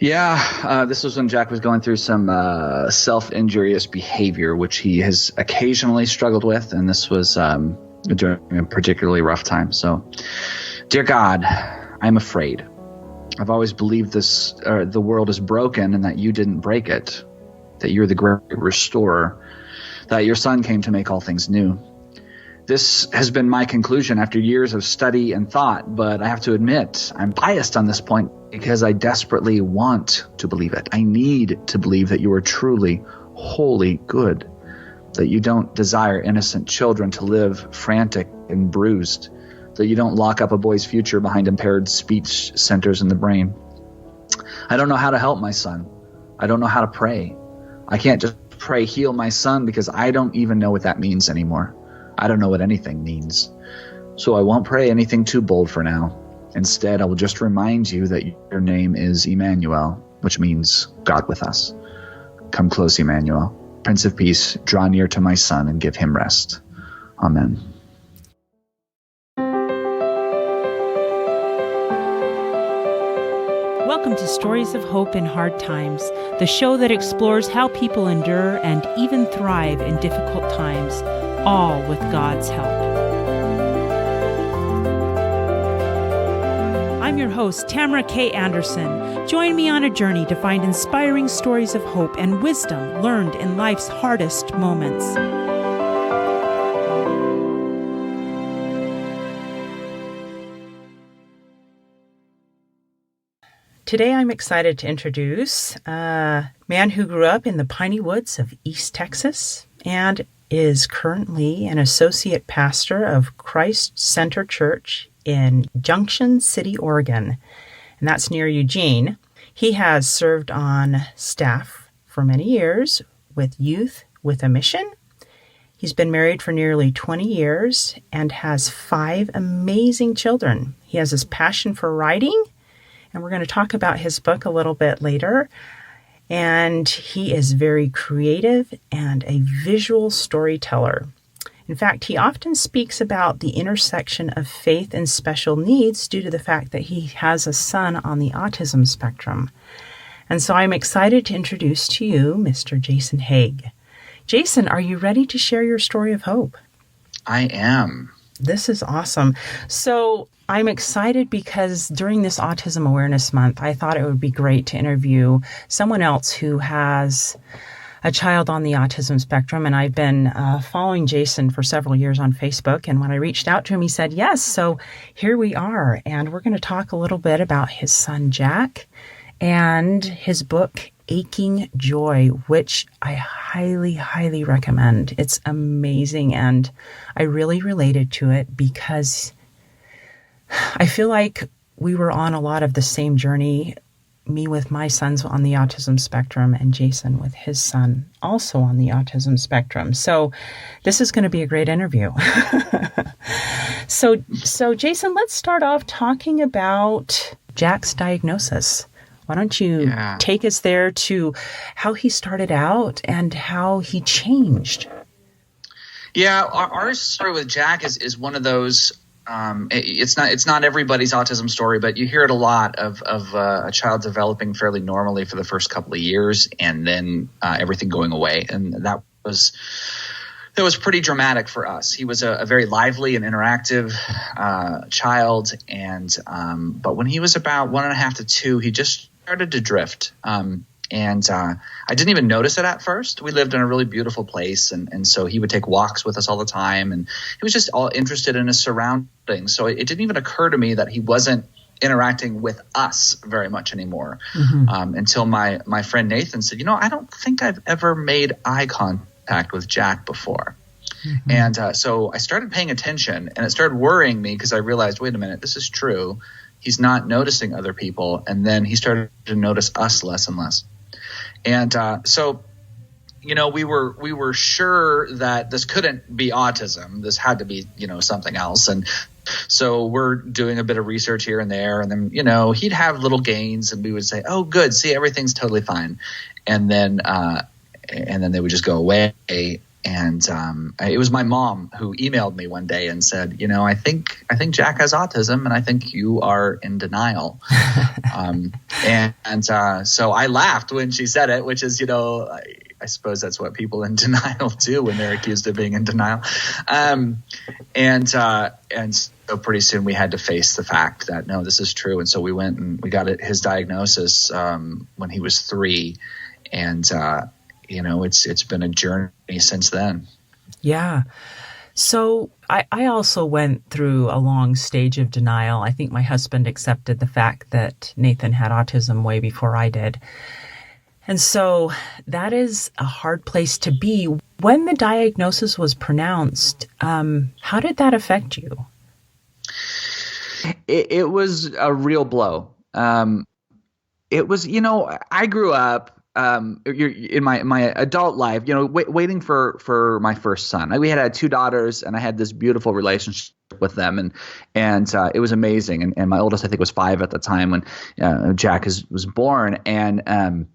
Yeah, this was when Jack was going through some self-injurious behavior, which he has occasionally struggled with, and this was during a particularly rough time. So, dear God, I'm afraid. I've always believed the world is broken and that you didn't break it, that you're the great restorer, that your son came to make all things new. This has been my conclusion after years of study and thought, but I have to admit I'm biased on this point because I desperately want to believe it. I need to believe that you are truly, wholly good, that you don't desire innocent children to live frantic and bruised, that you don't lock up a boy's future behind impaired speech centers in the brain. I don't know how to help my son. I don't know how to pray. I can't just pray, heal my son, because I don't even know what that means anymore. I don't know what anything means. So I won't pray anything too bold for now. Instead, I will just remind you that your name is Emmanuel, which means God with us. Come close, Emmanuel. Prince of Peace, draw near to my son and give him rest. Amen. Welcome to Stories of Hope in Hard Times, the show that explores how people endure and even thrive in difficult times, all with God's help. I'm your host, Tamara K. Anderson. Join me on a journey to find inspiring stories of hope and wisdom learned in life's hardest moments. Today I'm excited to introduce a man who grew up in the piney woods of East Texas and is currently an associate pastor of Christ Center Church in Junction City, Oregon, and that's near Eugene. He has served on staff for many years with Youth with a Mission. He's been married for nearly 20 years and has 5 amazing children. He has his passion for writing, and we're going to talk about his book a little bit later. And he is very creative and a visual storyteller. In fact, he often speaks about the intersection of faith and special needs due to the fact that he has a son on the autism spectrum. And so I'm excited to introduce to you Mr. Jason Hagues. Jason, are you ready to share your story of hope? I am. This is awesome. So I'm excited because during this Autism Awareness Month, I thought it would be great to interview someone else who has a child on the autism spectrum. And I've been following Jason for several years on Facebook. And when I reached out to him, he said, yes. So here we are. And we're going to talk a little bit about his son, Jack, and his book, Aching Joy, which I highly, highly recommend. It's amazing. And I really related to it because I feel like we were on a lot of the same journey, me with my sons on the autism spectrum and Jason with his son also on the autism spectrum. So this is going to be a great interview. So Jason, let's start off talking about Jack's diagnosis. Why don't you take us there to how he started out and how he changed? Yeah, our story with Jack is one of those. It's not everybody's autism story, but you hear it a lot of a child developing fairly normally for the first couple of years, and then everything going away, and that was pretty dramatic for us. He was a very lively and interactive child, and but when he was about 1.5 to 2, he just started to drift. And I didn't even notice it at first. We lived in a really beautiful place, and so he would take walks with us all the time, and he was just all interested in his surroundings. So it didn't even occur to me that he wasn't interacting with us very much anymore, until my friend Nathan said, I don't think I've ever made eye contact with Jack before. Mm-hmm. And so I started paying attention, and it started worrying me because I realized, wait a minute, this is true. He's not noticing other people, and then he started to notice us less and less. And so, we were sure that this couldn't be autism. This had to be, something else. And so we're doing a bit of research here and there. And then, he'd have little gains, and we would say, oh, good. See, everything's totally fine. And then they would just go away. And it was my mom who emailed me one day and said, I think Jack has autism, and I think you are in denial. So I laughed when she said it, which is, I suppose that's what people in denial do when they're accused of being in denial. And so pretty soon we had to face the fact that, no, this is true. And so we went and we got his diagnosis when he was 3. And, it's been a journey since then. Yeah. So I also went through a long stage of denial. I think my husband accepted the fact that Nathan had autism way before I did. And so that is a hard place to be. When the diagnosis was pronounced, how did that affect you? It was a real blow. It was, I grew up in my adult life, waiting for my first son. We had 2 daughters, and I had this beautiful relationship with them, and it was amazing. And my oldest, I think, was 5 at the time when Jack was born, and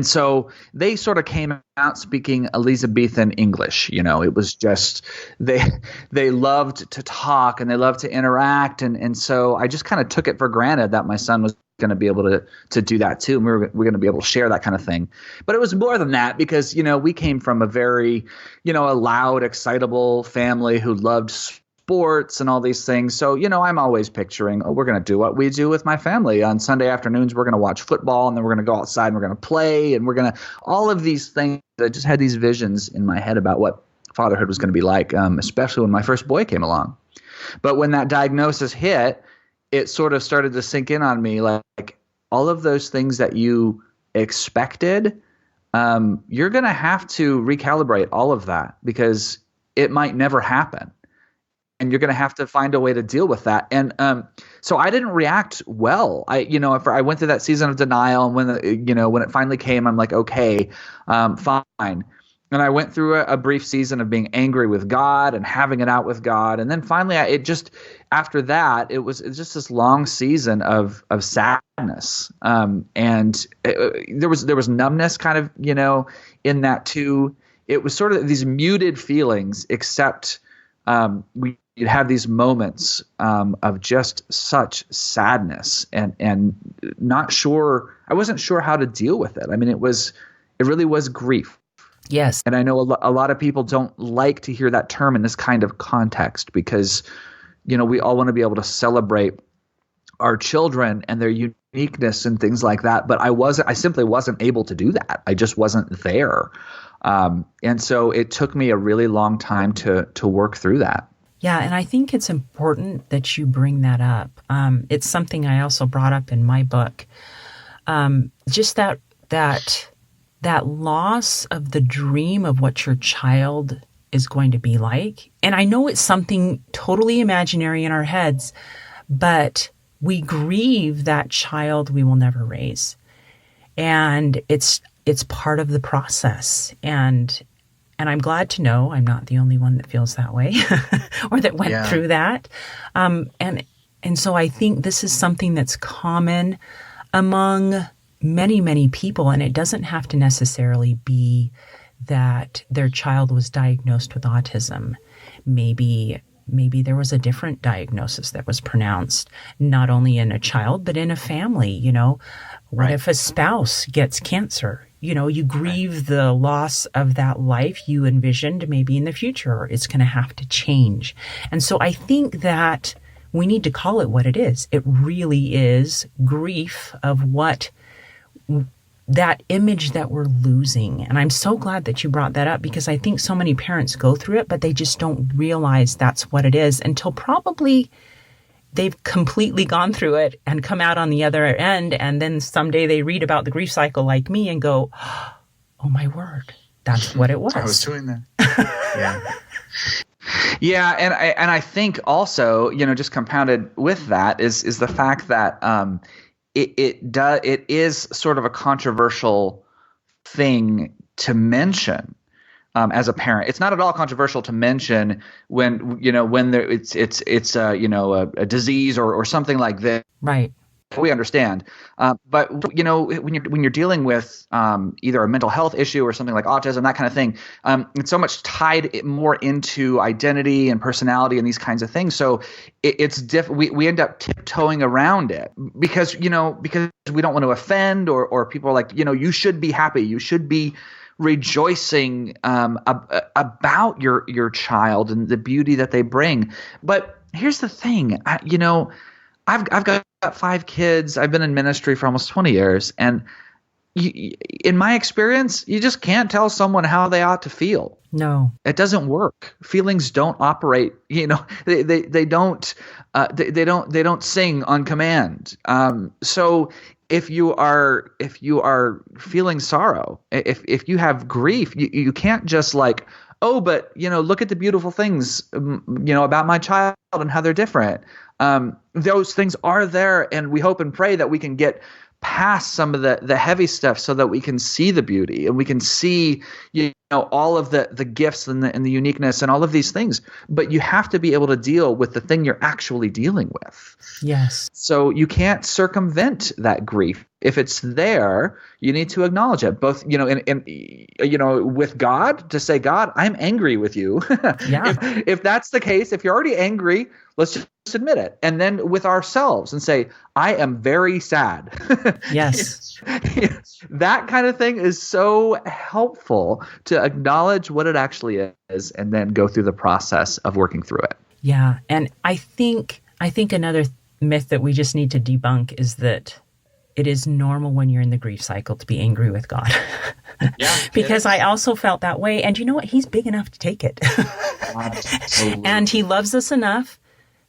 so they sort of came out speaking Elizabethan English. It was just they loved to talk and they loved to interact, and so I just kind of took it for granted that my son was going to be able to do that too. And we're going to be able to share that kind of thing. But it was more than that because, we came from a very, a loud, excitable family who loved sports and all these things. So, I'm always picturing, we're going to do what we do with my family. On Sunday afternoons, we're going to watch football, and then we're going to go outside and we're going to play, and we're going to all of these things. I just had these visions in my head about what fatherhood was going to be like, especially when my first boy came along. But when that diagnosis hit, it sort of started to sink in on me, like all of those things that you expected, you're going to have to recalibrate all of that because it might never happen. And you're going to have to find a way to deal with that. And so I didn't react well. I went through that season of denial, and when it finally came, I'm like, okay, fine. And I went through a brief season of being angry with God and having it out with God. And then finally, after that, it was just this long season of sadness. And there was numbness kind of, in that too. It was sort of these muted feelings, except you'd have these moments of just such sadness and not sure. I wasn't sure how to deal with it. I mean, it really was grief. Yes. And I know a lot of people don't like to hear that term in this kind of context because, we all want to be able to celebrate our children and their uniqueness and things like that. But I simply wasn't able to do that. I just wasn't there. And so it took me a really long time to work through that. Yeah, and I think it's important that you bring that up. It's something I also brought up in my book. Just that loss of the dream of what your child is going to be like. And I know it's something totally imaginary in our heads, but we grieve that child we will never raise. And it's part of the process. And I'm glad to know I'm not the only one that feels that way or that went through that. And so I think this is something that's common among many, many people, and it doesn't have to necessarily be that their child was diagnosed with autism. Maybe there was a different diagnosis that was pronounced, not only in a child, but in a family. What if a spouse gets cancer? You grieve the loss of that life you envisioned maybe in the future. It's going to have to change. And so I think that we need to call it what it is. It really is grief of what that image that we're losing. And I'm so glad that you brought that up because I think so many parents go through it, but they just don't realize that's what it is until probably they've completely gone through it and come out on the other end. And then someday they read about the grief cycle like me and go, oh my word, that's what it was. I was doing that. Yeah. Yeah. And I think also, just compounded with that is the fact that, it is sort of a controversial thing to mention as a parent. It's not at all controversial to mention when there it's a disease or something like this. Right. we understand. But when you're dealing with either a mental health issue or something like autism, that kind of thing, it's so much tied more into identity and personality and these kinds of things. So it's we end up tiptoeing around it because we don't want to offend or people are like, you should be happy, you should be rejoicing about your child and the beauty that they bring. But here's the thing, I've got 5 kids. I've been in ministry for almost 20 years. And in my experience, you just can't tell someone how they ought to feel. No, it doesn't work. Feelings don't operate. They don't sing on command. So if you are feeling sorrow, if you have grief, you can't just like, oh, but look at the beautiful things about my child and how they're different. Those things are there, and we hope and pray that we can get past some of the heavy stuff so that we can see the beauty and we can see all of the gifts and the uniqueness and all of these things. But you have to be able to deal with the thing you're actually dealing with. Yes. So you can't circumvent that grief. If it's there, you need to acknowledge it. Both, with God, to say, God, I'm angry with you. Yeah. If that's the case, if you're already angry, let's just admit it. And then with ourselves and say, I am very sad. Yes. That kind of thing is so helpful to acknowledge what it actually is and then go through the process of working through it. Yeah. And I think another myth that we just need to debunk is that it is normal when you're in the grief cycle to be angry with God. Yeah, because I also felt that way. And you know what? He's big enough to take it. And he loves us enough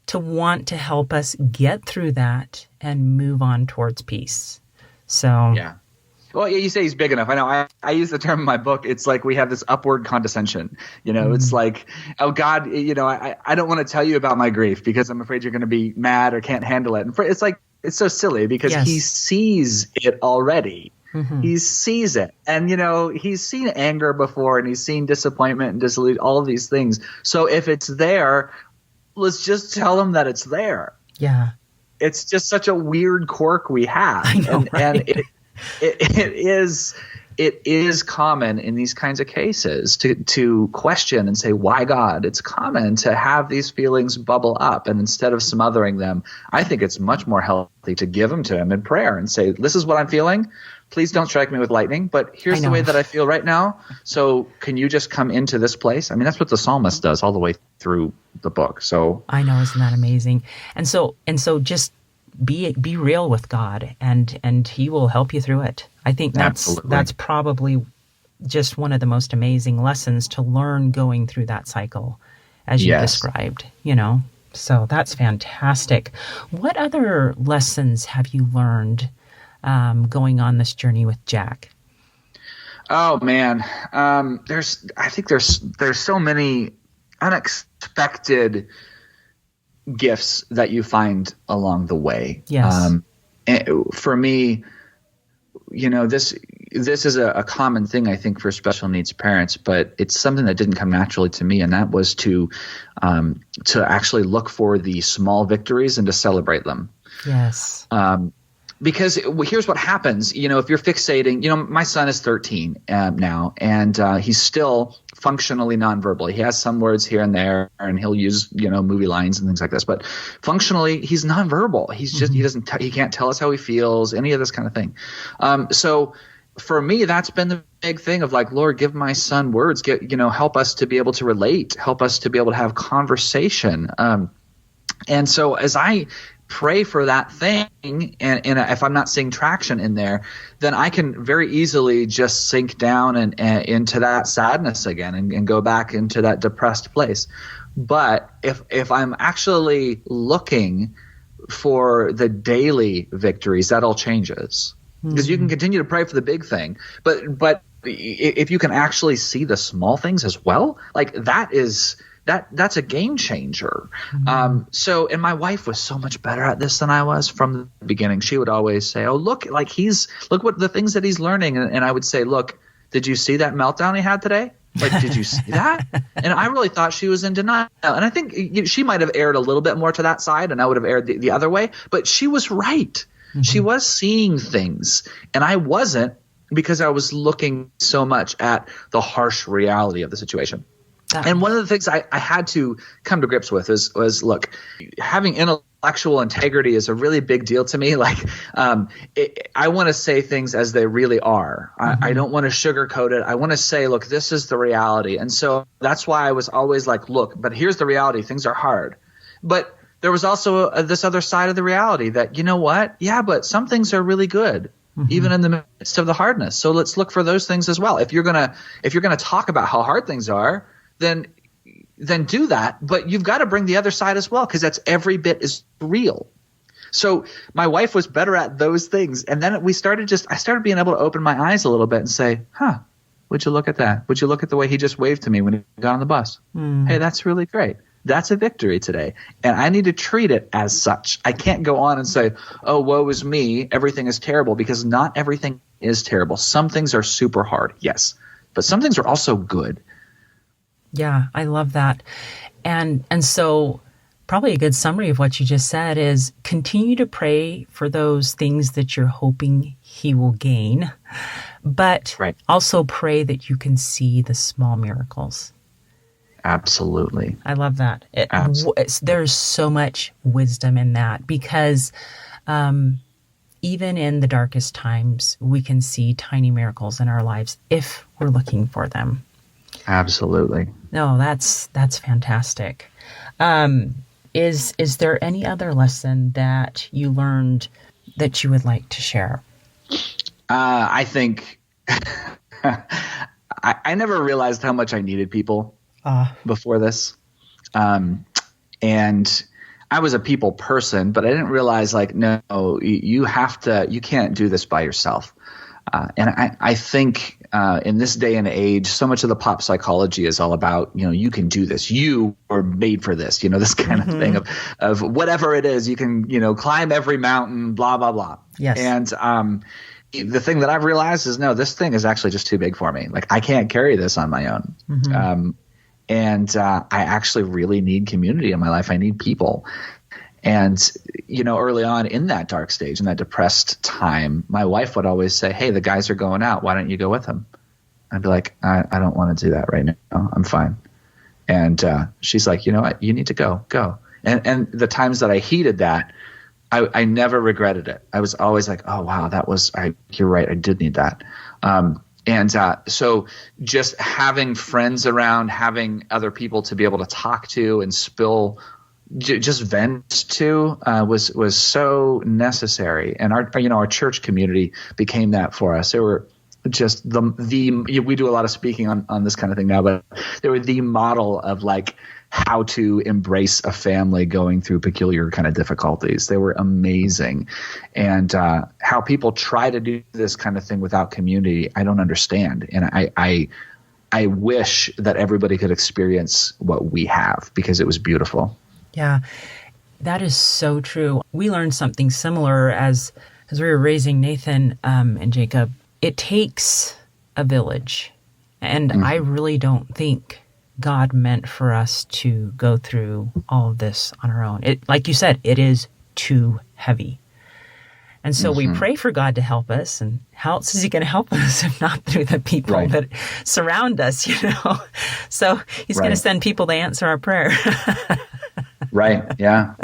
to want to help us get through that and move on towards peace. So yeah. Well, you say he's big enough. I know. I use the term in my book. It's like we have this upward condescension. It's like, oh, God, I don't want to tell you about my grief because I'm afraid you're going to be mad or can't handle it. And it's like, it's so silly because he sees it already. Mm-hmm. He sees it. And, he's seen anger before and he's seen disappointment and disillusion, all of these things. So if it's there, let's just tell him that it's there. Yeah. It's just such a weird quirk we have. I know, and it is common in these kinds of cases to question and say, why God? It's common to have these feelings bubble up. And instead of smothering them, I think it's much more healthy to give them to him in prayer and say, this is what I'm feeling. Please don't strike me with lightning, but here's the way that I feel right now. So can you just come into this place? I mean, that's what the psalmist does all the way through the book. So I know, isn't that amazing? And so just be real with God, and He will help you through it. I think that's probably just one of the most amazing lessons to learn going through that cycle, as you described. So that's fantastic. What other lessons have you learned going on this journey with Jack? Oh man, there's so many unexpected gifts that you find along the way. Yes. For me, this is a common thing, I think, for special needs parents, but it's something that didn't come naturally to me, and that was to actually look for the small victories and to celebrate them. Yes. Because here's what happens, if you're fixating, my son is 13 now, and he's still functionally nonverbal. He has some words here and there, and he'll use, movie lines and things like this. But functionally, he's nonverbal. He's just he can't tell us how he feels, any of this kind of thing. So for me, that's been the big thing of like, Lord, give my son words. Help us to be able to relate. Help us to be able to have conversation. And so as I pray for that thing, and if I'm not seeing traction in there, then I can very easily just sink down and into that sadness again and go back into that depressed place. But if I'm actually looking for the daily victories, that all changes. Because you can continue to pray for the big thing, but if you can actually see the small things as well, like that's a game changer. So, and my wife was so much better at this than I was from the beginning. She would always say, oh, look what the things that he's learning. And I would say, look, did you see that meltdown he had today? Like, did you see that? And I really thought she was in denial. And I think she might have erred a little bit more to that side, and I would have erred the other way. But she was right. She was seeing things, and I wasn't, because I was looking so much at the harsh reality of the situation. And one of the things I had to come to grips with was look, having intellectual integrity is a really big deal to me. Like, I want to say things as they really are. I don't want to sugarcoat it. I want to say, look, this is the reality. And so that's why I was always like, look, but here's the reality. Things are hard. But there was also this other side of the reality that, you know what? Yeah, but some things are really good, even in the midst of the hardness. So let's look for those things as well. If you're gonna talk about how hard things are, then do that, but you've got to bring the other side as well, because that's every bit as real. So my wife was better at those things, and then I started being able to open my eyes a little bit and say, would you look at that? Would you look at the way he just waved to me when he got on the bus? Hey, that's really great. That's a victory today, and I need to treat it as such. I can't go on and say, oh, woe is me, everything is terrible, because not everything is terrible. Some things are super hard, yes, but some things are also good. Yeah, I love that. And so probably a good summary of what you just said is continue to pray for those things that you're hoping he will gain, but also pray that you can see the small miracles. Absolutely. I love that. There's so much wisdom in that, because even in the darkest times, we can see tiny miracles in our lives if we're looking for them. Absolutely. No, that's fantastic. Is there any other lesson that you learned that you would like to share? I think I never realized how much I needed people before this. And I was a people person, but I didn't realize, like, no, you can't do this by yourself. And I think in this day and age, so much of the pop psychology is all about, you can do this. You are made for this, this kind of thing of whatever it is. You can, climb every mountain, blah, blah, blah. Yes. And the thing that I've realized is, no, this thing is actually just too big for me. Like, I can't carry this on my own. And I actually really need community in my life. I need people. And, early on in that dark stage, in that depressed time, my wife would always say, hey, the guys are going out. Why don't you go with them? I'd be like, I don't want to do that right now. I'm fine. And she's like, you know what? You need to go. And the times that I heeded that, I never regretted it. I was always like, oh, wow, you're right. I did need that. So just having friends around, having other people to be able to talk to and just vent to was so necessary, and our church community became that for us. They were just we do a lot of speaking on this kind of thing now, but they were the model of like how to embrace a family going through peculiar kind of difficulties. They were amazing, and how people try to do this kind of thing without community, I don't understand, and I wish that everybody could experience what we have, because it was beautiful. Yeah, that is so true. We learned something similar as we were raising Nathan and Jacob. It takes a village. And I really don't think God meant for us to go through all of this on our own. Like you said, it is too heavy. And so we pray for God to help us. And how else is he going to help us if not through the people that surround us, So he's going to send people to answer our prayer. Right. Yeah.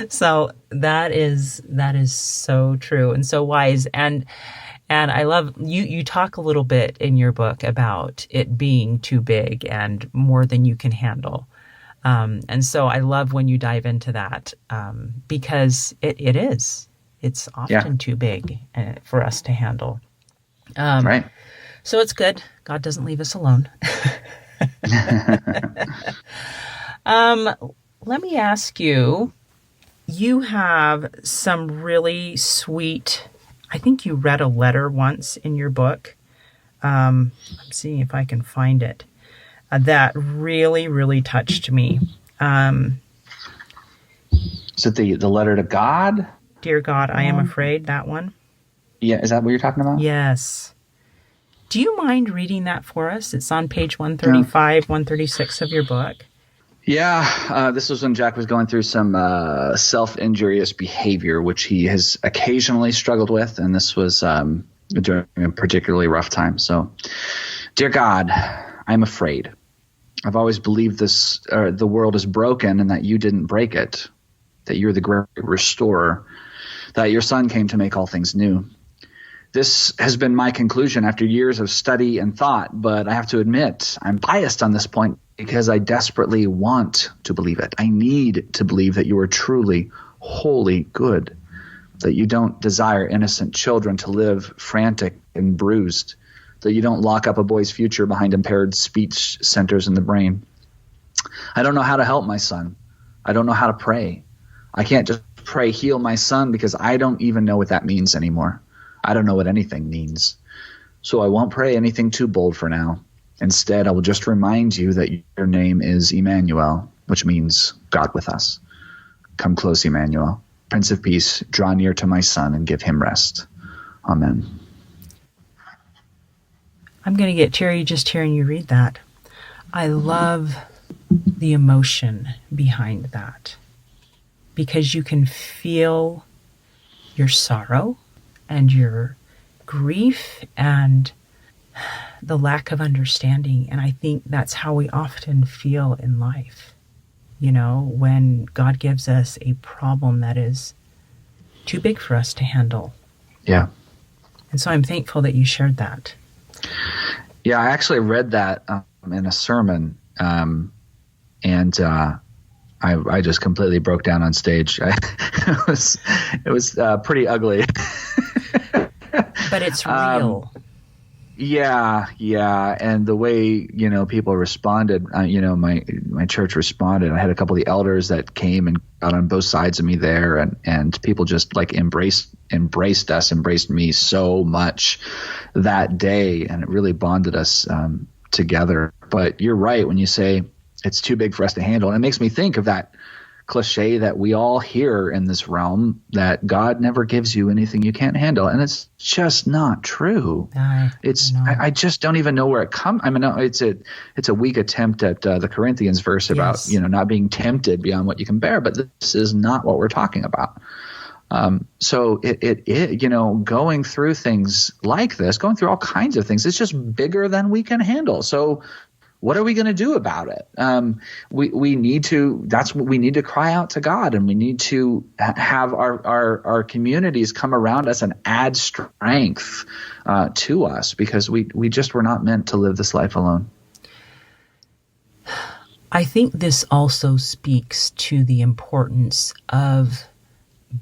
So that is so true and so wise. And I love you talk a little bit in your book about it being too big and more than you can handle. And so I love when you dive into that because it is. It's often too big for us to handle. Right. So it's good. God doesn't leave us alone. Let me ask you, you have some really sweet, I think you read a letter once in your book. I'm seeing if I can find it. That really, really touched me. Is it the letter to God? Dear God, I am afraid, that one. Yeah, is that what you're talking about? Yes. Do you mind reading that for us? It's on page 135, 136 of your book. Yeah, this was when Jack was going through some self-injurious behavior, which he has occasionally struggled with, and this was during a particularly rough time. So, dear God, I'm afraid. I've always believed the world is broken and that you didn't break it, that you're the great restorer, that your Son came to make all things new. This has been my conclusion after years of study and thought, but I have to admit I'm biased on this point because I desperately want to believe it. I need to believe that you are truly, wholly good, that you don't desire innocent children to live frantic and bruised, that you don't lock up a boy's future behind impaired speech centers in the brain. I don't know how to help my son. I don't know how to pray. I can't just pray, heal my son, because I don't even know what that means anymore. I don't know what anything means. So I won't pray anything too bold for now. Instead, I will just remind you that your name is Emmanuel, which means God with us. Come close, Emmanuel. Prince of Peace, draw near to my son and give him rest. Amen. I'm going to get teary just hearing you read that. I love the emotion behind that, because you can feel your sorrow and your grief and the lack of understanding. And I think that's how we often feel in life. You know, when God gives us a problem that is too big for us to handle. Yeah. And so I'm thankful that you shared that. Yeah, I actually read that in a sermon, and I just completely broke down on stage. It was pretty ugly. But it's real. Yeah, and the way people responded, my church responded. I had a couple of the elders that came and got on both sides of me there, and people just like embraced me so much that day, and it really bonded us together. But you're right when you say it's too big for us to handle, and it makes me think of that cliche that we all hear in this realm, that God never gives you anything you can't handle, and it's just not true. I just don't even know where it comes. I mean, no, it's a weak attempt at the Corinthians verse about not being tempted beyond what you can bear, but this is not what we're talking about. So it going through things like this, going through all kinds of things, it's just bigger than we can handle. So what are we going to do about it? We need to. That's what we need to cry out to God, and we need to have our communities come around us and add strength to us, because we just were not meant to live this life alone. I think this also speaks to the importance of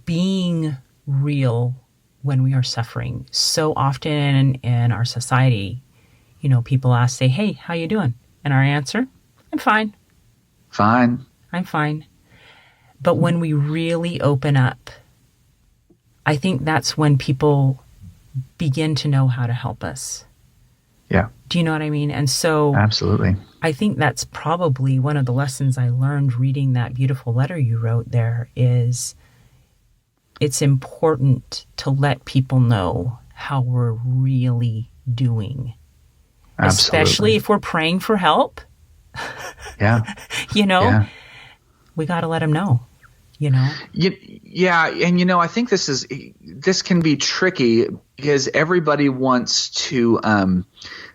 being real when we are suffering. So often in our society, people say, "Hey, how you doing?" And our answer, I'm fine. Fine. I'm fine. But when we really open up, I think that's when people begin to know how to help us. Yeah. Do you know what I mean? And so absolutely. I think that's probably one of the lessons I learned reading that beautiful letter you wrote there is it's important to let people know how we're really doing. Absolutely. Especially if we're praying for help. Yeah. We got to let them know, Yeah. And, I think this can be tricky because everybody wants to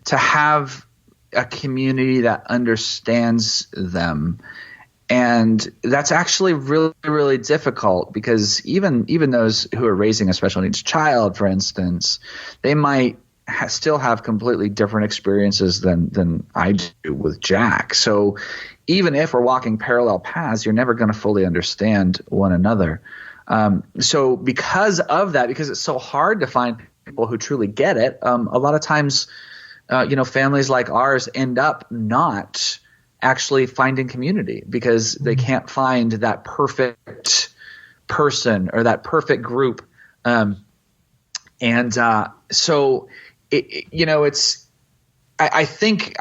have a community that understands them. And that's actually really, really difficult, because even those who are raising a special needs child, for instance, they might still have completely different experiences than I do with Jack. So even if we're walking parallel paths, you're never going to fully understand one another. So because of that, because it's so hard to find people who truly get it, a lot of times, families like ours end up not actually finding community because they can't find that perfect person or that perfect group. So it's I think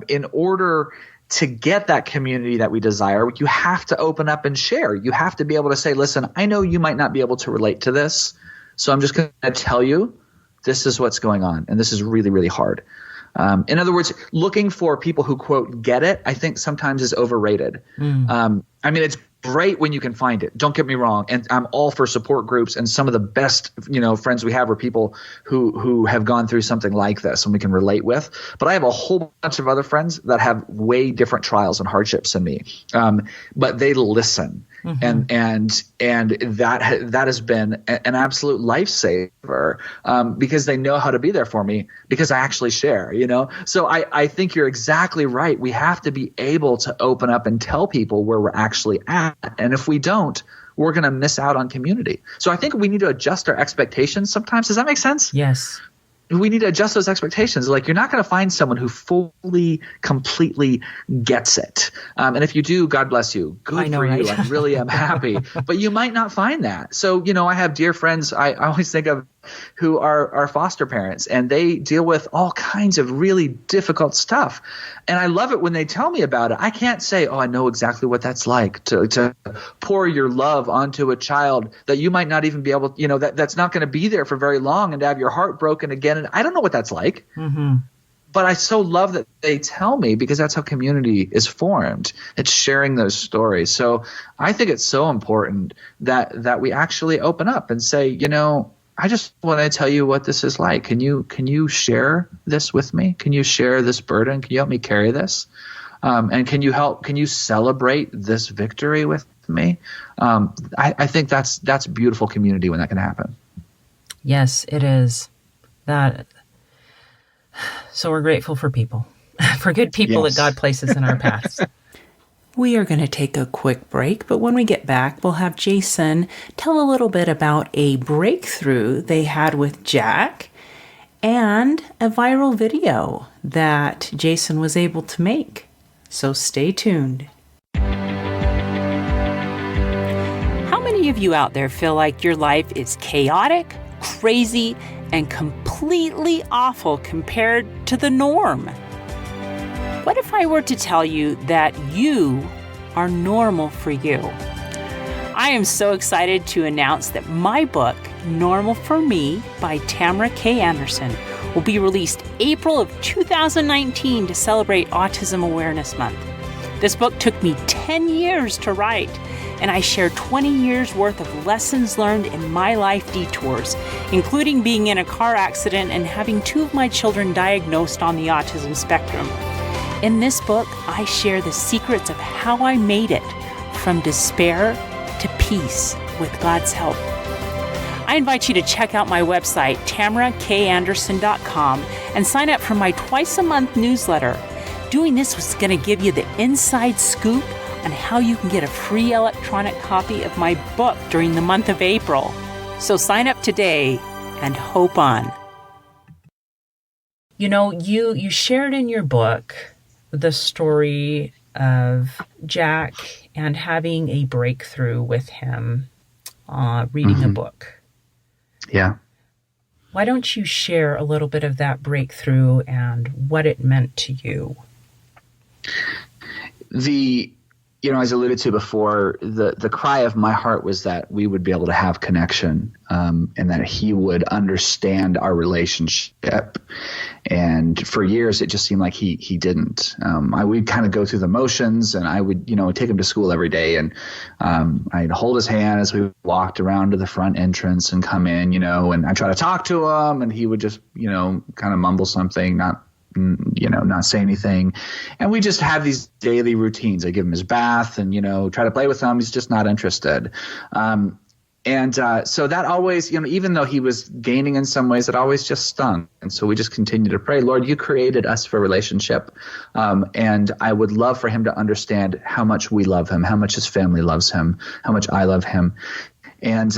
in order to get that community that we desire, you have to open up and share. You have to be able to say, listen, I know you might not be able to relate to this, so I'm just going to tell you this is what's going on, and this is really, really hard. In other words, looking for people who, quote, get it, I think sometimes is overrated. I mean, it's great when you can find it. Don't get me wrong. And I'm all for support groups, and some of the best, friends we have are people who have gone through something like this and we can relate with. But I have a whole bunch of other friends that have way different trials and hardships than me. But they listen. And that has been an absolute lifesaver, because they know how to be there for me because I actually share, So I think you're exactly right. We have to be able to open up and tell people where we're actually at. And if we don't, we're going to miss out on community. So I think we need to adjust our expectations sometimes. Does that make sense? Yes. We need to adjust those expectations. Like, you're not going to find someone who fully, completely gets it. And if you do, God bless you. Good for you. I really am happy. But you might not find that. So, I have dear friends I always think of who are foster parents, and they deal with all kinds of really difficult stuff. And I love it when they tell me about it. I can't say, I know exactly what that's like to pour your love onto a child that you might not even be able, that's not going to be there for very long, and to have your heart broken again. And I don't know what that's like. But I so love that they tell me, because that's how community is formed. It's sharing those stories. So I think it's so important that we actually open up and say, I just want to tell you what this is like. Can you share this with me? Can you share this burden? Can you help me carry this? And can you celebrate this victory with me? I think that's beautiful community when that can happen. Yes, it is. So we're grateful for people, for good people that God places in our paths. We are going to take a quick break, but when we get back, we'll have Jason tell a little bit about a breakthrough they had with Jack and a viral video that Jason was able to make. So stay tuned. How many of you out there feel like your life is chaotic, crazy, and completely awful compared to the norm? What if I were to tell you that you are normal for you? I am so excited to announce that my book, Normal for Me by Tamara K. Anderson, will be released April of 2019 to celebrate Autism Awareness Month. This book took me 10 years to write, and I share 20 years worth of lessons learned in my life detours, including being in a car accident and having 2 of my children diagnosed on the autism spectrum. In this book, I share the secrets of how I made it from despair to peace with God's help. I invite you to check out my website, tamarakanderson.com, and sign up for my twice-a-month newsletter. Doing this was going to give you the inside scoop on how you can get a free electronic copy of my book during the month of April. So sign up today and hope on. You shared in your book the story of Jack and having a breakthrough with him reading a book. Yeah. Why don't you share a little bit of that breakthrough and what it meant to you? As I alluded to before, the cry of my heart was that we would be able to have connection, and that he would understand our relationship. And for years, it just seemed like he didn't. I would kind of go through the motions, and I would, take him to school every day, and I'd hold his hand as we walked around to the front entrance and come in, and I try to talk to him, and he would just, kind of mumble something, not say anything. And we just have these daily routines. I give him his bath and, try to play with him. He's just not interested. So that always, even though he was gaining in some ways, it always just stung. And so we just continue to pray, Lord, you created us for relationship. And I would love for him to understand how much we love him, how much his family loves him, how much I love him. And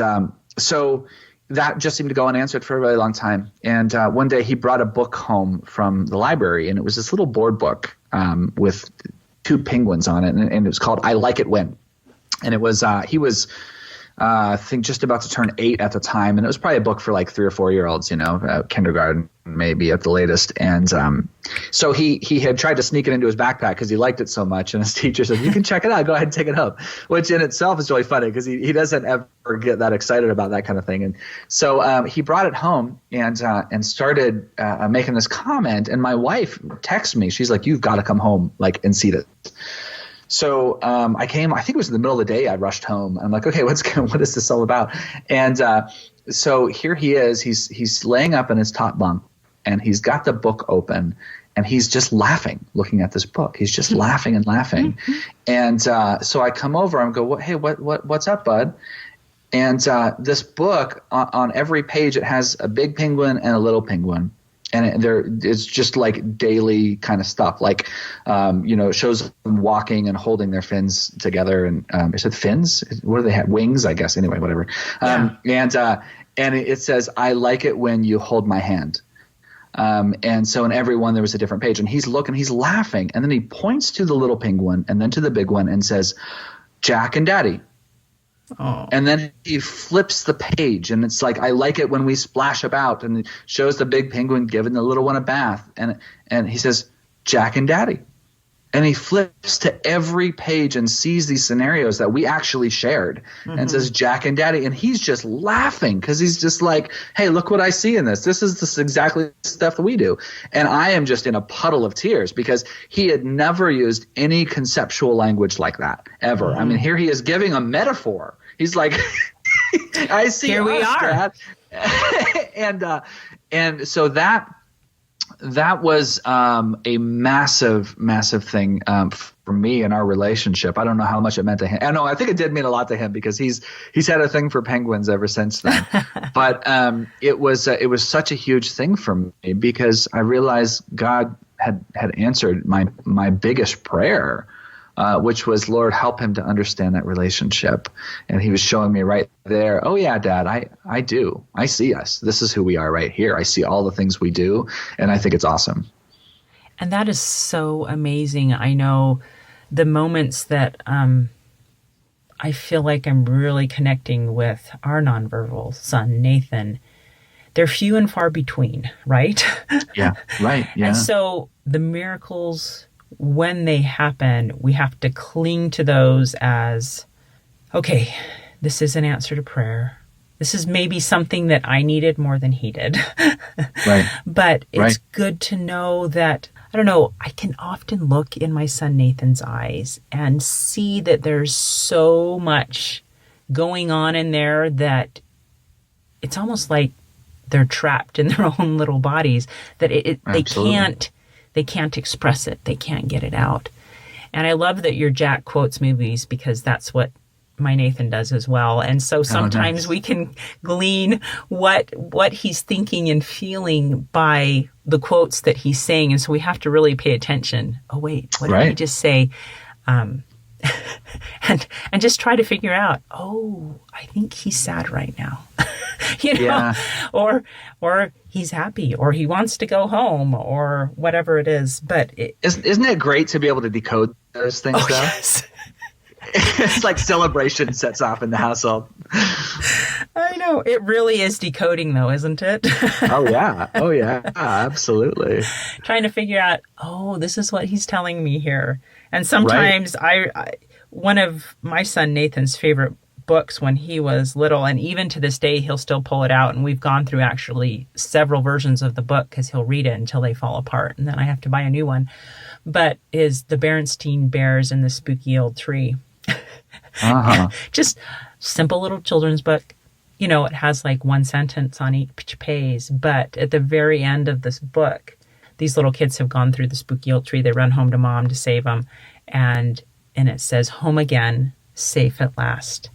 so that just seemed to go unanswered for a really long time. And one day he brought a book home from the library, and it was this little board book with 2 penguins on it. And it was called I Like It When. And it was he was I think just about to turn 8 at the time. And it was probably a book for like 3 or 4-year-olds, kindergarten maybe at the latest. And so he had tried to sneak it into his backpack because he liked it so much. And his teacher said, you can check it out. Go ahead and take it home, which in itself is really funny because he doesn't ever get that excited about that kind of thing. And so he brought it home and started making this comment. And my wife texted me. She's like, you've got to come home and see this. So I came, I think it was in the middle of the day, I rushed home. I'm like, okay, what is this all about? And so here he is, he's laying up in his top bunk and he's got the book open and he's just laughing, looking at this book. He's just laughing and laughing. And so I come over and go, hey, what's up, bud? And this book, on every page, it has a big penguin and a little penguin. And it's just like daily kind of stuff, like, it shows them walking and holding their fins together. And is it fins? What do they have? Wings, I guess. Anyway, whatever. Yeah. And it says, I like it when you hold my hand. And so in every one, there was a different page. And he's laughing. And then he points to the little penguin and then to the big one and says, Jack and Daddy. Oh. And then he flips the page and it's like, I like it when we splash about, and it shows the big penguin giving the little one a bath. And he says, Jack and Daddy. And he flips to every page and sees these scenarios that we actually shared and says, Jack and Daddy. And he's just laughing because he's just like, hey, look what I see in this. This is exactly the stuff that we do. And I am just in a puddle of tears because he had never used any conceptual language like that ever. I mean, here he is giving a metaphor. He's like, I see here we are. Dad. And so that was a massive, massive thing for me in our relationship. I don't know how much it meant to him. I think it did mean a lot to him because he's had a thing for penguins ever since then. But it was such a huge thing for me because I realized God had answered my biggest prayer. Which was, Lord, help him to understand that relationship. And he was showing me right there, oh, yeah, Dad, I do. I see us. This is who we are right here. I see all the things we do, and I think it's awesome. And that is so amazing. I know the moments that I feel like I'm really connecting with our nonverbal son, Nathan, they're few and far between, right? Yeah, right, yeah. And so the miracles, when they happen, we have to cling to those as, okay, this is an answer to prayer. This is maybe something that I needed more than he did. Right. But it's good to know that, I don't know, I can often look in my son Nathan's eyes and see that there's so much going on in there that it's almost like they're trapped in their own little bodies, that they can't express it. They can't get it out. And I love that your Jack quotes movies because that's what my Nathan does as well. And so sometimes we can glean what he's thinking and feeling by the quotes that he's saying. And so we have to really pay attention. Oh, wait, what did he just say? And just try to figure out, oh, I think he's sad right now. Or he's happy, or he wants to go home, or whatever it is. But isn't it great to be able to decode those things, though? Yes. It's like celebration sets off in the household. I know. It really is decoding, though, isn't it? Oh, yeah. Absolutely. Trying to figure out, this is what he's telling me here. And sometimes one of my son Nathan's favorite books when he was little, and even to this day, he'll still pull it out. And we've gone through actually several versions of the book because he'll read it until they fall apart. And then I have to buy a new one. But is The Berenstain Bears and the Spooky Old Tree. Just simple little children's book. It has like one sentence on each page. But at the very end of this book, these little kids have gone through the spooky old tree. They run home to mom to save them. And it says, home again, safe at last.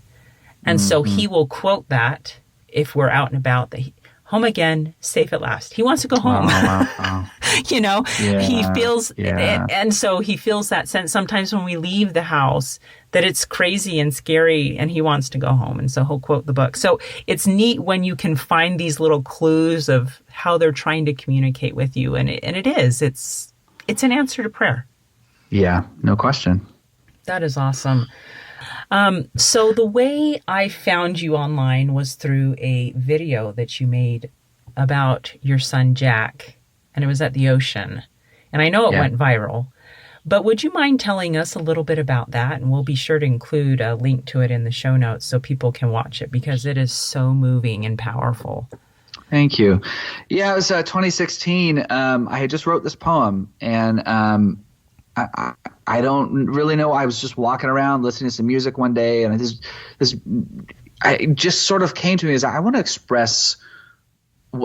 And so he will quote that if we're out and about, that home again, safe at last. He wants to go home. Wow. He feels, and so he feels that sense sometimes when we leave the house that it's crazy and scary and he wants to go home. And so he'll quote the book. So it's neat when you can find these little clues of how they're trying to communicate with you. And it's an answer to prayer. Yeah, no question. That is awesome. So the way I found you online was through a video that you made about your son, Jack, and it was at the ocean. And I know it went viral. But would you mind telling us a little bit about that? And we'll be sure to include a link to it in the show notes so people can watch it because it is so moving and powerful. Thank you. Yeah, it was 2016. I had just wrote this poem, and I don't really know. I was just walking around listening to some music one day, and it just sort of came to me as I want to express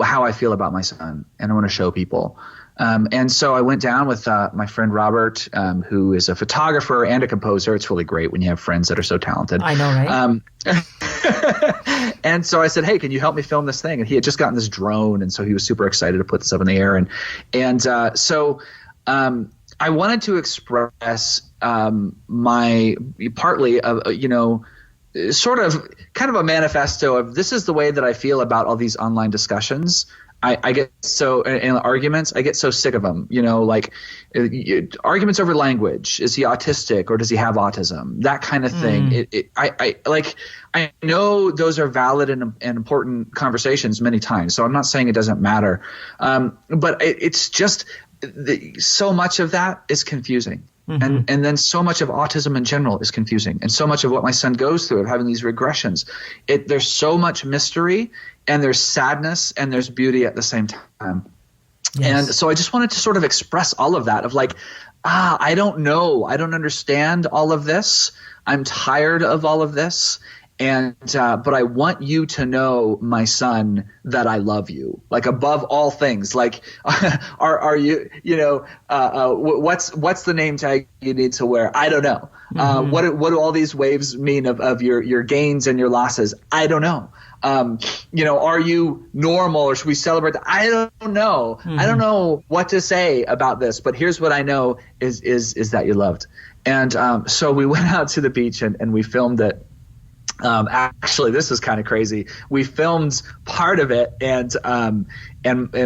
how I feel about my son, and I want to show people. And so I went down with my friend Robert, who is a photographer and a composer. It's really great when you have friends that are so talented. I know, right? And so I said, hey, can you help me film this thing? And he had just gotten this drone, and so he was super excited to put this up in the air. So I wanted to express my partly sort of kind of a manifesto of this is the way that I feel about all these online discussions. I get so in arguments, I get so sick of them, arguments over language. Is he autistic or does he have autism? That kind of thing. I know those are valid and important conversations many times. So I'm not saying it doesn't matter. But it's just so much of that is confusing. Mm-hmm. And then so much of autism in general is confusing. And so much of what my son goes through of having these regressions, there's so much mystery and there's sadness and there's beauty at the same time. Yes. And so I just wanted to sort of express all of that of I don't know. I don't understand all of this. I'm tired of all of this. But I want you to know, my son, that I love you, above all things. Are you, what's the name tag you need to wear? I don't know. Mm-hmm. What do all these waves mean of your gains and your losses? I don't know. Are you normal or should we celebrate that? I don't know. Mm-hmm. I don't know what to say about this, but here's what I know is that you're loved. And so we went out to the beach and we filmed it. Actually, this is kind of crazy. We filmed part of it, and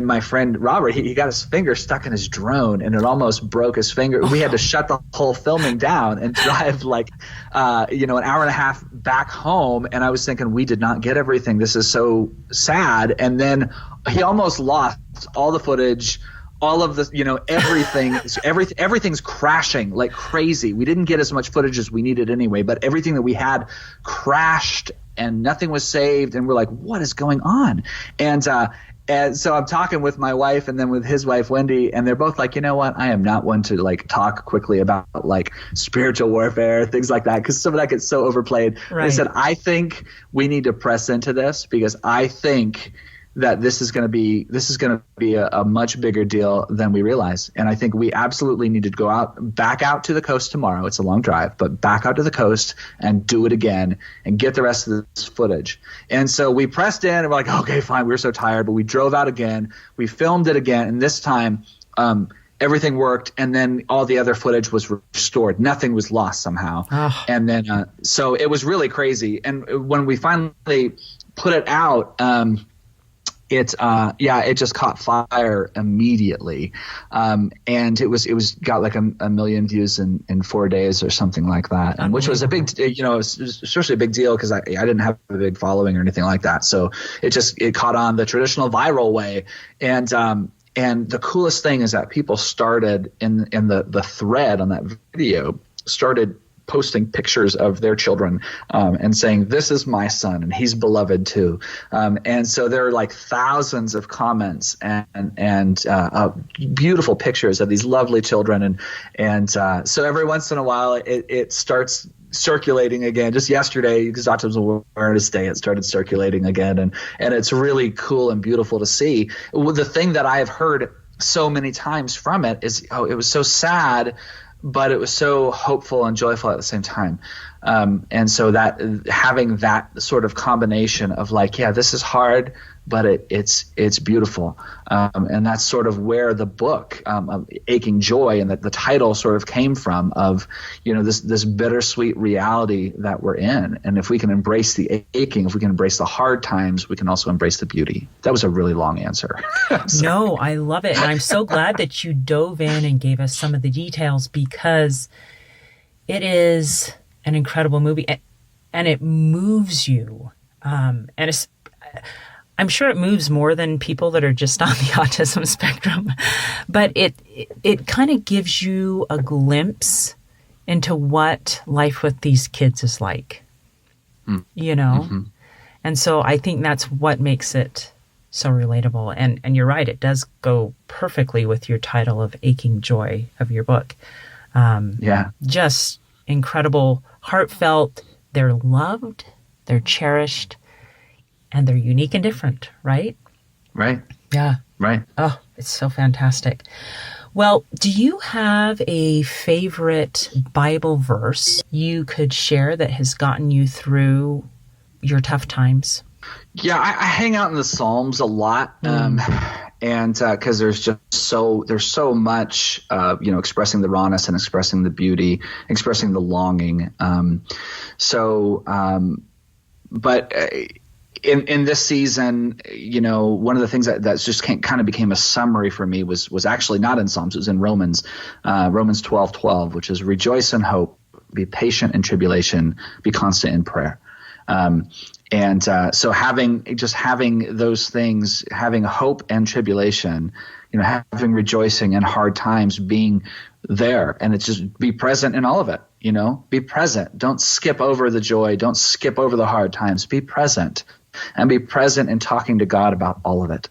my friend Robert, he got his finger stuck in his drone, and it almost broke his finger. We had to shut the whole filming down and drive an hour and a half back home. And I was thinking, we did not get everything. This is so sad. And then he almost lost all the footage. All of this, everything's crashing like crazy. We didn't get as much footage as we needed anyway, but everything that we had crashed and nothing was saved. And we're like, what is going on? And so I'm talking with my wife and then with his wife, Wendy, and they're both like, you know what? I am not one to talk quickly about spiritual warfare, things like that, because some of that gets so overplayed. Right. They said, I think we need to press into this because I think that this is going to be a much bigger deal than we realize. And I think we absolutely need to back out to the coast tomorrow. It's a long drive, but back out to the coast and do it again and get the rest of this footage. And so we pressed in and we're like, okay, fine. We were so tired, but we drove out again. We filmed it again. And this time, everything worked. And then all the other footage was restored. Nothing was lost somehow. Oh. And then, so it was really crazy. And when we finally put it out, it just caught fire immediately, and it was got a million views in 4 days or something like that, and which was a big, especially a big deal because I didn't have a big following or anything like that, so it caught on the traditional viral way, and the coolest thing is that people started in the thread on that video started posting pictures of their children and saying, this is my son and he's beloved too. And so there are thousands of comments and beautiful pictures of these lovely children. And so every once in a while it starts circulating again. Just yesterday, because Autism Awareness Day, it started circulating again. And it's really cool and beautiful to see. The thing that I have heard so many times from it is, it was so sad, but it was so hopeful and joyful at the same time. And so that having that sort of combination of this is hard, but it's beautiful. And that's sort of where the book, Aching Joy, and the title sort of came from of, this bittersweet reality that we're in. And if we can embrace the aching, if we can embrace the hard times, we can also embrace the beauty. That was a really long answer. No, I love it. And I'm so glad that you dove in and gave us some of the details because it is an incredible movie. it moves you. And I'm sure it moves more than people that are just on the autism spectrum, but it kind of gives you a glimpse into what life with these kids is like, you know? Mm-hmm. And so I think that's what makes it so relatable. And you're right, it does go perfectly with your title of Aching Joy of your book. Just incredible, heartfelt. They're loved, they're cherished, and they're unique and different, right? Right. Yeah. Right. Oh, it's so fantastic. Well, do you have a favorite Bible verse you could share that has gotten you through your tough times? Yeah, I hang out in the Psalms a lot, and because there's so much, expressing the rawness and expressing the beauty, expressing the longing. But in this season, one of the things that's just kind of became a summary for me was actually not in Psalms. It was in Romans 12:12, which is rejoice in hope, be patient in tribulation, be constant in prayer. So having those things, having hope and tribulation, having rejoicing and hard times, being there, and it's just be present in all of it. Be present. Don't skip over the joy. Don't skip over the hard times. Be present. And be present in talking to God about all of it.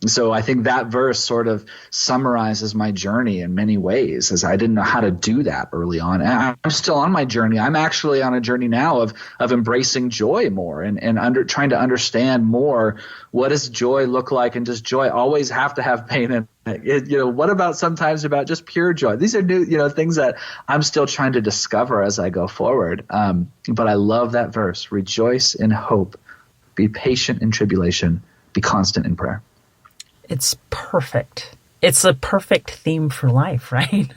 So I think that verse sort of summarizes my journey in many ways, as I didn't know how to do that early on. And I'm still on my journey. I'm actually on a journey now of embracing joy more and trying to understand more, what does joy look like, and does joy always have to have pain in it? What about sometimes about just pure joy? These are new, things that I'm still trying to discover as I go forward. But I love that verse: rejoice in hope, be patient in tribulation, be constant in prayer. It's perfect. It's a perfect theme for life, right?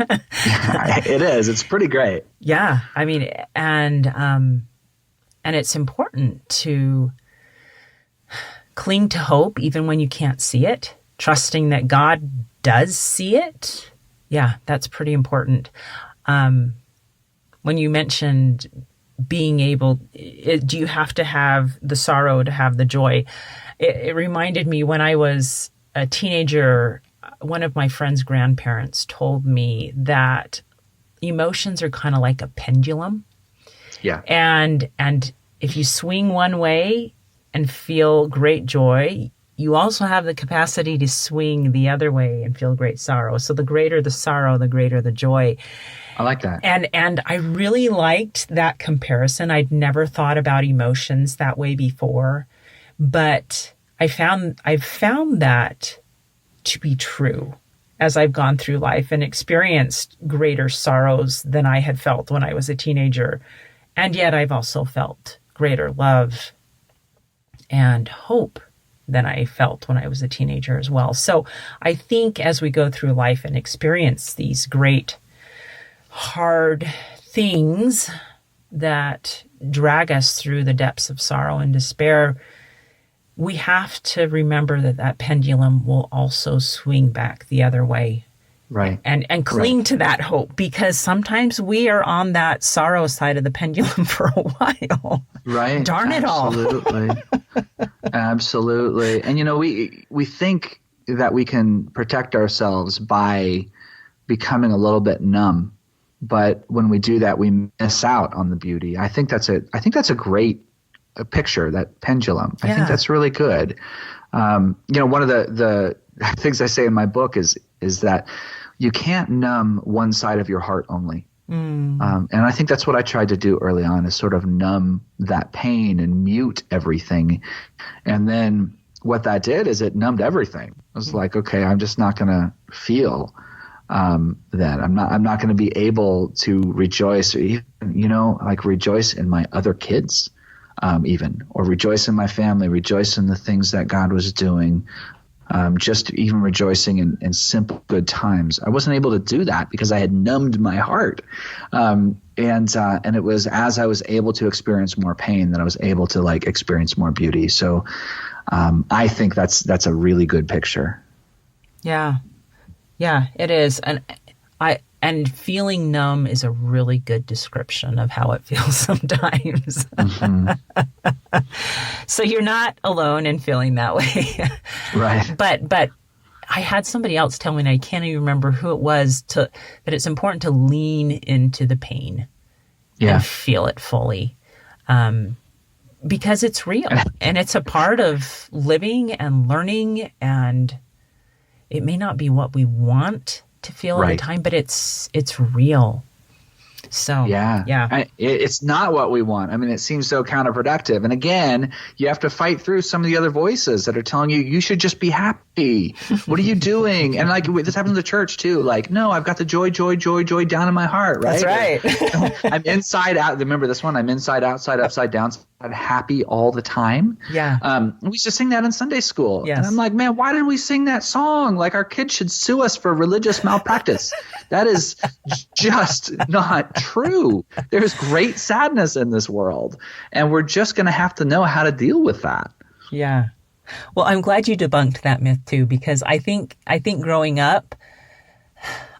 Yeah, it is. It's pretty great. Yeah. I mean, and it's important to cling to hope even when you can't see it, trusting that God does see it. Yeah, that's pretty important. When you mentioned being able, do you have to have the sorrow to have the joy? It reminded me when I was a teenager, one of my friend's grandparents told me that emotions are kind of like a pendulum. Yeah. And if you swing one way and feel great joy, you also have the capacity to swing the other way and feel great sorrow. So the greater the sorrow, the greater the joy. I like that. And I really liked that comparison. I'd never thought about emotions that way before, but I've found that to be true as I've gone through life and experienced greater sorrows than I had felt when I was a teenager. And yet I've also felt greater love and hope than I felt when I was a teenager as well. So I think as we go through life and experience these great hard things that drag us through the depths of sorrow and despair, we have to remember that pendulum will also swing back the other way. Right. And cling to that hope, because sometimes we are on that sorrow side of the pendulum for a while. Right. Darn it all. Absolutely. Absolutely. And we think that we can protect ourselves by becoming a little bit numb. But when we do that, we miss out on the beauty. I think that's a great picture, that pendulum. Yeah. I think that's really good. One of the things I say in my book is that you can't numb one side of your heart only. And I think that's what I tried to do early on, is sort of numb that pain and mute everything. And then what that did is it numbed everything. I was like, okay, I'm just not going to feel that. I'm not going to be able to rejoice, or even, rejoice in my other kids, even, or rejoice in my family, rejoice in the things that God was doing, just even rejoicing in simple good times. I wasn't able to do that because I had numbed my heart. And it was as I was able to experience more pain that I was able to experience more beauty. So I think that's a really good picture. Yeah. Yeah, it is. And And feeling numb is a really good description of how it feels sometimes. So you're not alone in feeling that way. Right. But I had somebody else tell me, and I can't even remember who it was, that it's important to lean into the pain and feel it fully. Because it's real and it's a part of living and learning, and it may not be what we want to feel at the time, but it's real. So, it's not what we want. I mean, it seems so counterproductive. And again, you have to fight through some of the other voices that are telling you, you should just be happy. What are you doing? And like, this happens in the church too. Like, no, I've got the joy down in my heart, right? That's right. I'm inside out. Remember this one? I'm inside, outside, upside down. I'm happy all the time. Yeah. We used to sing that in Sunday school. Yes. And I'm like, man, why did we sing that song? Like, our kids should sue us for religious malpractice. That is just not true. There's great sadness in this world, and we're just going to have to know how to deal with that. Yeah. Well, I'm glad you debunked that myth too, because I think growing up,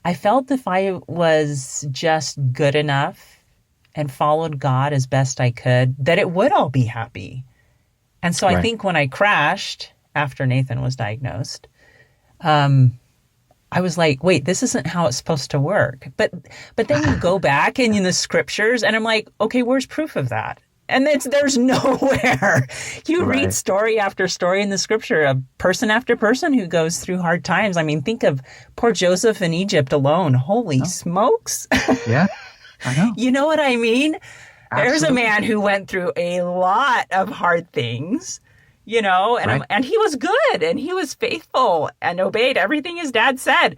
I felt if I was just good enough and followed God as best I could, that it would all be happy. And so I think when I crashed after Nathan was diagnosed, I was like, wait, this isn't how it's supposed to work. But then you go back and in the scriptures, and I'm like, okay, where's proof of that? And there's nowhere. You read story after story in the scripture of person after person who goes through hard times. I mean, think of poor Joseph in Egypt alone. Holy smokes. Yeah, I know. You know what I mean? Absolutely. There's a man who went through a lot of hard things, you know, and he was good and he was faithful and obeyed everything his dad said.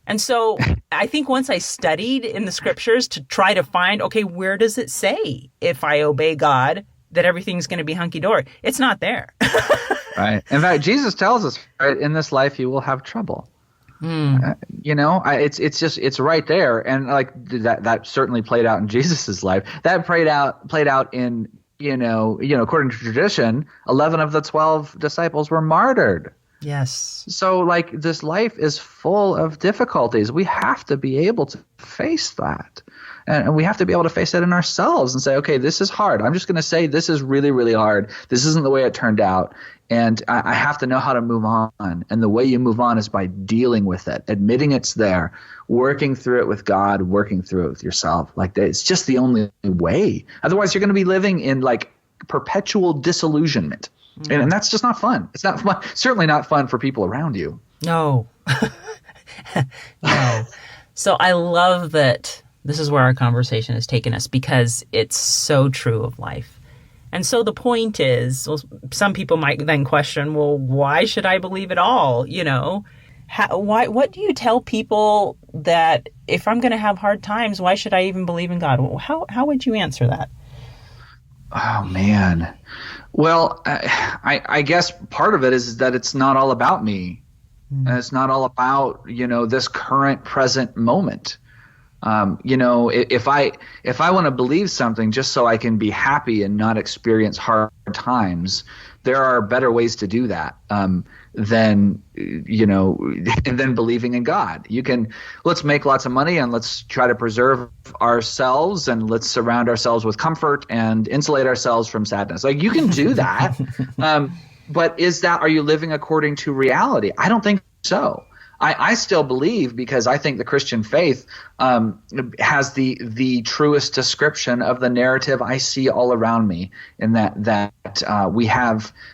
And so I think once I studied in the scriptures to try to find, okay, where does it say if I obey God that everything's going to be hunky-dory? It's not there. Right. In fact, Jesus tells us, right, in this life you will have trouble. You know, it's right there. And like that certainly played out in Jesus's life. That played out in, you know, according to tradition, 11 of the 12 disciples were martyred. Yes. So like this life is full of difficulties. We have to be able to face that. And we have to be able to face it in ourselves and say, okay, this is hard. I'm just going to say this is really, really hard. This isn't the way it turned out. And I have to know how to move on. And the way you move on is by dealing with it, admitting it's there, working through it with God, working through it with yourself. Like it's just the only way. Otherwise, you're going to be living in like perpetual disillusionment. And that's just not fun. It's not fun. Certainly not fun for people around you. No. No. So I love that this is where our conversation has taken us, because it's so true of life. And so the point is, well, some people might then question, well, why should I believe it all? You know, what do you tell people that if I'm going to have hard times, why should I even believe in God? How would you answer that? Oh, man. Well, I guess part of it is that it's not all about me. And it's not all about, you know, this current present moment. You know, if I want to believe something just so I can be happy and not experience hard times, there are better ways to do that than believing in God. Let's make lots of money and let's try to preserve ourselves and let's surround ourselves with comfort and insulate ourselves from sadness. Like you can do that. But are you living according to reality? I don't think so. I still believe, because I think the Christian faith has the truest description of the narrative I see all around me, in that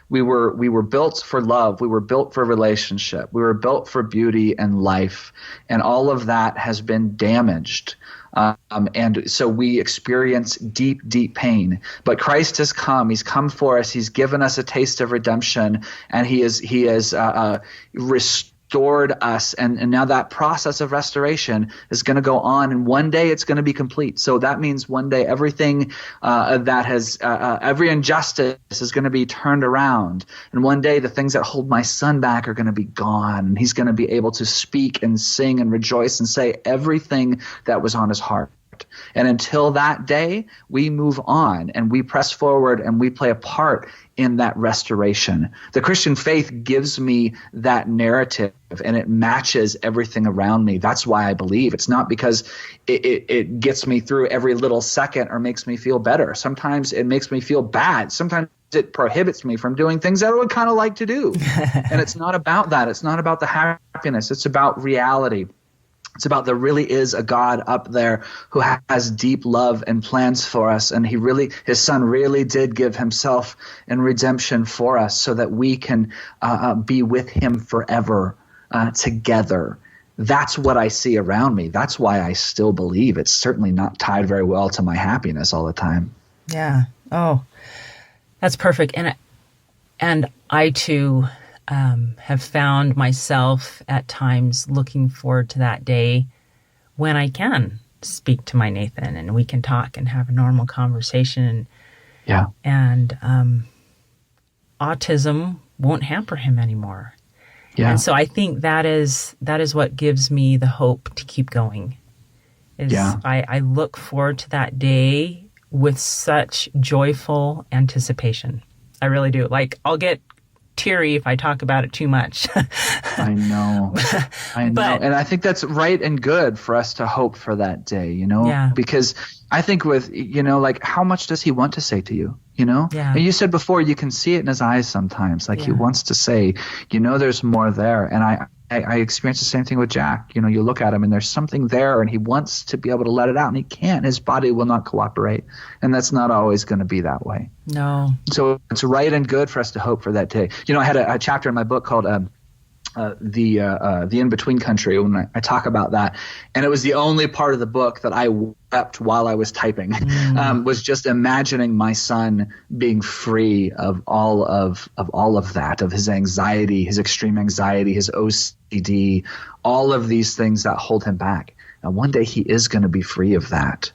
we were built for love, we were built for relationship, we were built for beauty and life, and all of that has been damaged. And so we experience deep, deep pain. But Christ has come. He's come for us. He's given us a taste of redemption, and he has restored us, and now that process of restoration is going to go on, and one day it's going to be complete. So that means one day everything that has every injustice is going to be turned around, and one day the things that hold my son back are going to be gone, and he's going to be able to speak and sing and rejoice and say everything that was on his heart. And until that day, we move on and we press forward and we play a part in that restoration. The Christian faith gives me that narrative and it matches everything around me. That's why I believe. It's not because it gets me through every little second or makes me feel better. Sometimes it makes me feel bad. Sometimes it prohibits me from doing things that I would kind of like to do. And it's not about that. It's not about the happiness. It's about reality. It's about there really is a God up there who has deep love and plans for us. And his son really did give himself in redemption for us so that we can be with him forever together. That's what I see around me. That's why I still believe. It's certainly not tied very well to my happiness all the time. Yeah. Oh, that's perfect. And I too have found myself at times looking forward to that day when I can speak to my Nathan and we can talk and have a normal conversation. Yeah. And autism won't hamper him anymore. Yeah. And so I think that is what gives me the hope to keep going. I look forward to that day with such joyful anticipation. I really do. Like, I'll get teary if I talk about it too much. I know. And I think that's right and good for us to hope for that day, Yeah. Because I think with, like, how much does he want to say to you, Yeah. And you said before, you can see it in his eyes sometimes, like he wants to say, there's more there. And I experienced the same thing with Jack. You look at him and there's something there and he wants to be able to let it out and he can't. His body will not cooperate. And that's not always going to be that way. No. So it's right and good for us to hope for that day. I had a chapter in my book called the in-between country when I talk about that. And it was the only part of the book that I wept while I was typing, was just imagining my son being free of all of that, of his anxiety, his extreme anxiety, his OCD, all of these things that hold him back. And one day he is going to be free of that.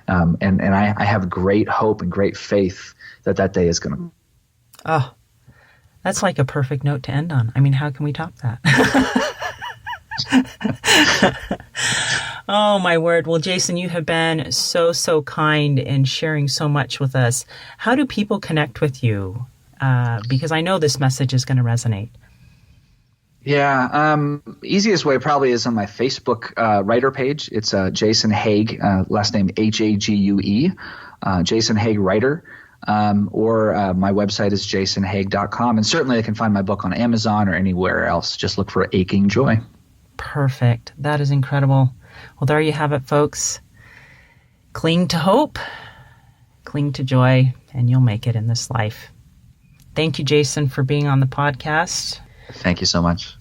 And I have great hope and great faith that day is going to. Oh, that's like a perfect note to end on. I mean, how can we top that? Oh, my word. Well, Jason, you have been so kind in sharing so much with us. How do people connect with you? Because I know this message is going to resonate. Yeah. Easiest way probably is on my Facebook writer page. It's Jason Hague, last name Hague, Jason Hague Writer. Or my website is jasonhague.com. And certainly they can find my book on Amazon or anywhere else. Just look for Aching Joy. Perfect. That is incredible. Well, there you have it, folks. Cling to hope, cling to joy, and you'll make it in this life. Thank you, Jason, for being on the podcast. Thank you so much.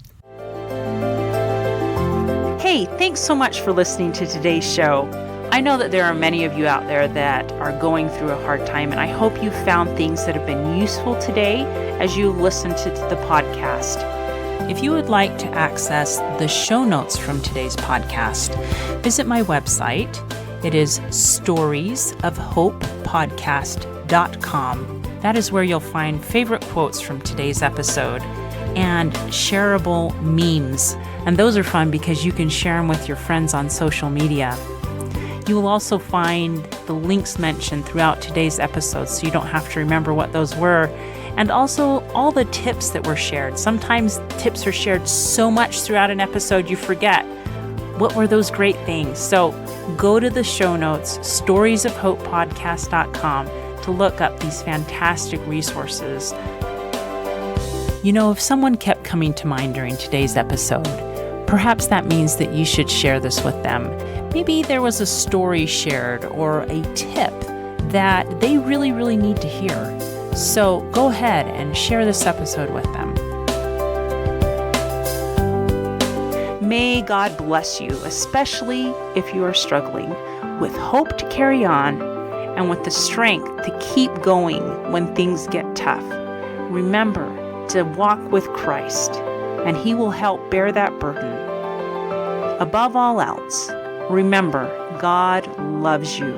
Hey, thanks so much for listening to today's show. I know that there are many of you out there that are going through a hard time, and I hope you found things that have been useful today as you listen to the podcast. If you would like to access the show notes from today's podcast, visit my website. It is storiesofhopepodcast.com. That is where you'll find favorite quotes from today's episode and shareable memes. And those are fun because you can share them with your friends on social media. You will also find the links mentioned throughout today's episode, so you don't have to remember what those were. And also all the tips that were shared. Sometimes tips are shared so much throughout an episode you forget. What were those great things? So go to the show notes, storiesofhopepodcast.com, to look up these fantastic resources. If someone kept coming to mind during today's episode, perhaps that means that you should share this with them. Maybe there was a story shared or a tip that they really, really need to hear. So go ahead and share this episode with them. May God bless you, especially if you are struggling, with hope to carry on and with the strength to keep going when things get tough. Remember to walk with Christ, and He will help bear that burden. Above all else, remember, God loves you.